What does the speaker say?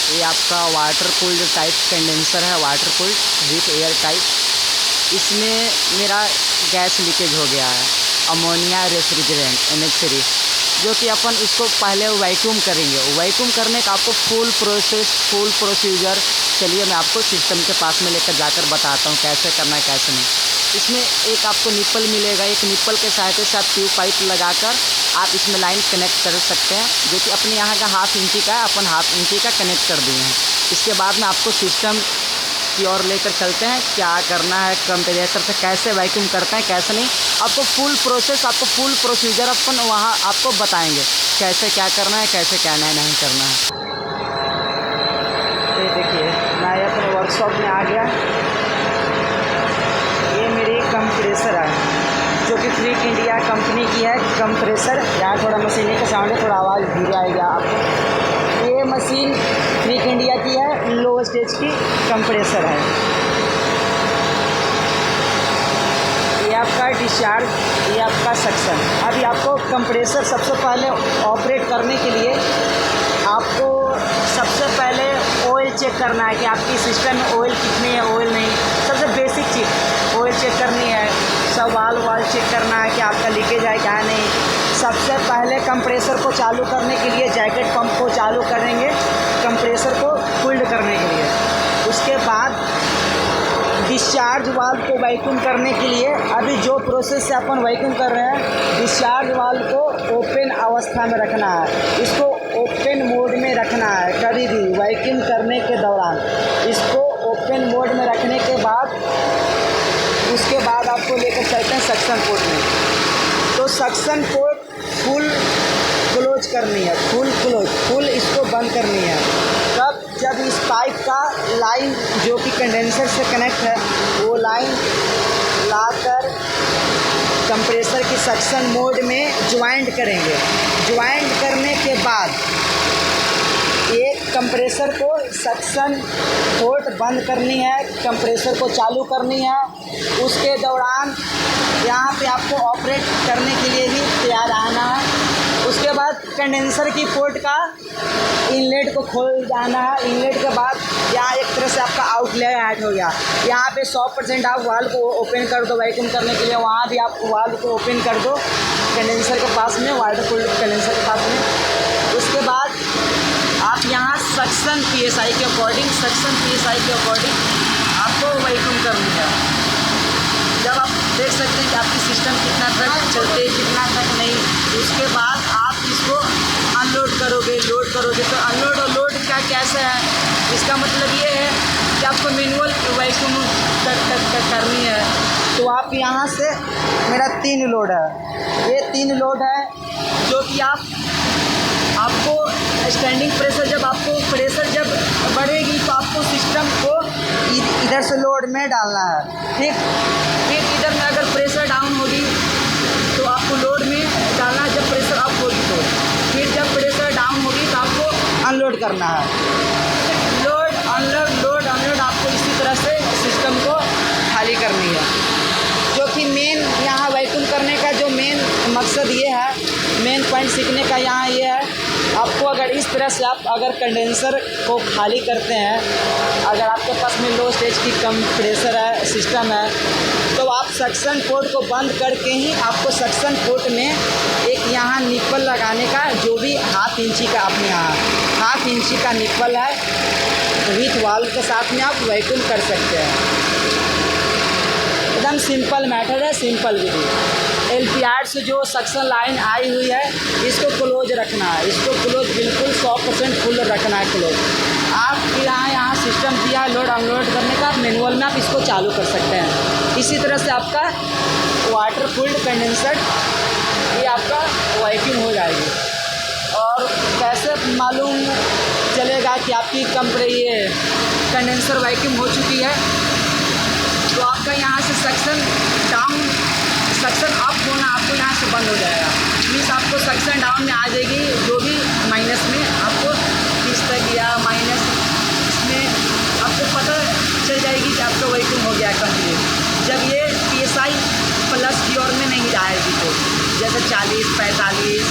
ये आपका water cooled type condenser है, water cooled with air type. इसमें मेरा गैस लीकेज हो गया है, अमोनिया रेफ्रिजरेंट NH3, जो कि अपन इसको पहले वैक्यूम करेंगे। वैक्यूम करने का आपको फुल प्रोसीजर चलिए मैं आपको सिस्टम के पास में लेकर जाकर बताता हूँ कैसे करना है कैसे नहीं। इसमें एक आपको निप्पल मिलेगा, एक निप्पल के सहायता से आप ट्यूब पाइप लगाकर आप इसमें लाइन कनेक्ट कर सकते हैं, जो कि अपने यहाँ का 1/2 इंची का है, अपन 1/2 इंची का कनेक्ट कर दिए हैं। इसके बाद में आपको सिस्टम की ओर लेकर चलते हैं, क्या करना है कंप्रेसर से, कैसे वैक्यूम करते हैं कैसे नहीं। आपको फुल प्रोसेस, आपको फुल प्रोसीजर अपन वहाँ आपको बताएंगे कैसे क्या करना है, कैसे क्या नहीं करना है। ये देखिए मैं अपने वर्कशॉप में आ गया। ये मेरी कंप्रेसर है, जो कि फ्लिक इंडिया कंपनी की है कंप्रेसर। यहाँ थोड़ा मशीन का साउंड है, थोड़ा आवाज़ धीरे आएगा आपको। ये मशीन फ्लिक इंडिया की है, लो स्टेज की कंप्रेसर है। ये आपका डिस्चार्ज, ये आपका सक्शन। अभी आपको कंप्रेसर सबसे पहले ऑपरेट करने के लिए आपको सबसे पहले ऑयल चेक करना है कि आपकी सिस्टम में ऑयल कितनी है, ऑयल नहीं। सबसे बेसिक चीज़ ऑयल चेक करनी है, सब वाल चेक करना है कि आपका लीकेज है क्या नहीं। सबसे पहले कंप्रेसर को चालू करने के लिए जैकेट पंप को चालू करेंगे, कंप्रेसर को कूल्ड करने के लिए। उसके बाद डिस्चार्ज वाल्व को वैक्यूम करने के लिए, अभी जो प्रोसेस से अपन वैक्यूम कर रहे हैं, डिस्चार्ज वाल्व को ओपन अवस्था में रखना है, इसको ओपन मोड में रखना है कभी भी वैक्यूम करने के दौरान। इसको ओपन मोड में रखने के बाद उसके बाद आपको लेकर चलते हैं सक्शन पोर्ट में। तो सक्शन पोर्ट फुल क्लोज करनी है, फुल इसको बंद करनी है। तब जब इस पाइप का लाइन जो कि कंडेंसर से कनेक्ट है, वो लाइन लाकर कंप्रेसर की सक्शन मोड में ज्वाइंट करेंगे। ज्वाइंट करने के बाद एक कंप्रेसर को सक्शन पोर्ट बंद करनी है, कंप्रेसर को चालू करनी है। उसके दौरान यहाँ पे आपको ऑपरेट करने के लिए भी तैयार आना है। उसके बाद कंडेंसर की पोर्ट का इनलेट को खोल जाना है। इनलेट के बाद यहाँ एक तरह से आपका आउटलेट ऐड हो गया। यहाँ पे 100% आप वाल्व को ओपन कर दो वैक्यूम करने के लिए, वहाँ भी आप वाल्व को ओपन कर दो कंडेंसर के पास में, वाटर कूल्ड कंडेंसर के पास में। उसके बाद आप यहाँ सक्शन PSI के अकॉर्डिंग, आपको वैक्यूम करनी है। जब आप देख सकते हैं कि आपकी सिस्टम कितना तक चलते हैं, कितना तक नहीं, उसके बाद आप इसको अनलोड करोगे, लोड करोगे। तो अनलोड और लोड क्या कैसे है, इसका मतलब ये है कि आपको मैनुअल वैक्यूम करनी है। तो आप यहाँ से, मेरा 3 लोड है, ये 3 लोड है, जो कि आपको स्टैंडिंग प्रेशर, जब आपको प्रेशर जब बढ़ेगी तो आपको सिस्टम को इधर से लोड में डालना है। ठीक, फिर इधर में अगर प्रेशर डाउन होगी तो आपको लोड में डालना है, जब प्रेशर अप होगी तो। फिर जब प्रेशर डाउन होगी तो आपको अनलोड करना है। लोड अनलोड आपको इसी तरह से सिस्टम को खाली करनी है। जो कि मेन यहाँ वैक्यूम करने का जो मेन मकसद ये है, मेन पॉइंट सीखने का यहाँ ये है, आपको अगर इस तरह से आप अगर कंडेंसर को खाली करते हैं, अगर आपके पास में लो स्टेज की कंप्रेसर है, सिस्टम है, तो आप सक्शन पोर्ट को बंद करके ही आपको सक्शन पोर्ट में एक यहाँ निप्पल लगाने का, जो भी 1/2 इंची का अपने यहाँ 1/2 इंची का निप्पल है, विथ वाल्व के साथ में आप वैक्यूम कर सकते हैं। एकदम सिंपल मैटर है, सिंपल विधि। LPR से जो सक्शन लाइन आई हुई है, इसको क्लोज रखना है, इसको क्लोज बिल्कुल 100% फुल रखना है क्लोज। आप यहाँ सिस्टम दिया है लोड अनलोड करने का, मैनुअल में आप इसको चालू कर सकते हैं। इसी तरह से आपका वाटर कूल्ड कंडेंसर ये आपका वैक्यूम हो जाएगी। और कैसे मालूम चलेगा कि आपकी ये कंडेंसर वैक्यूम हो चुकी है, तो आपका यहाँ से सक्शन डाउन, सक्शन अप होना आपको यहाँ से बंद हो जाएगा। मीन्स आपको सक्शन डाउन में आ जाएगी, जो भी माइनस में आपको 30 तक या माइनस, इसमें आपको पता चल जाएगी कि आपका वैक्यूम हो गया कंप्लीट। जब ये PSI प्लस की ओर में नहीं जाएगी, तो जैसे 40, 45,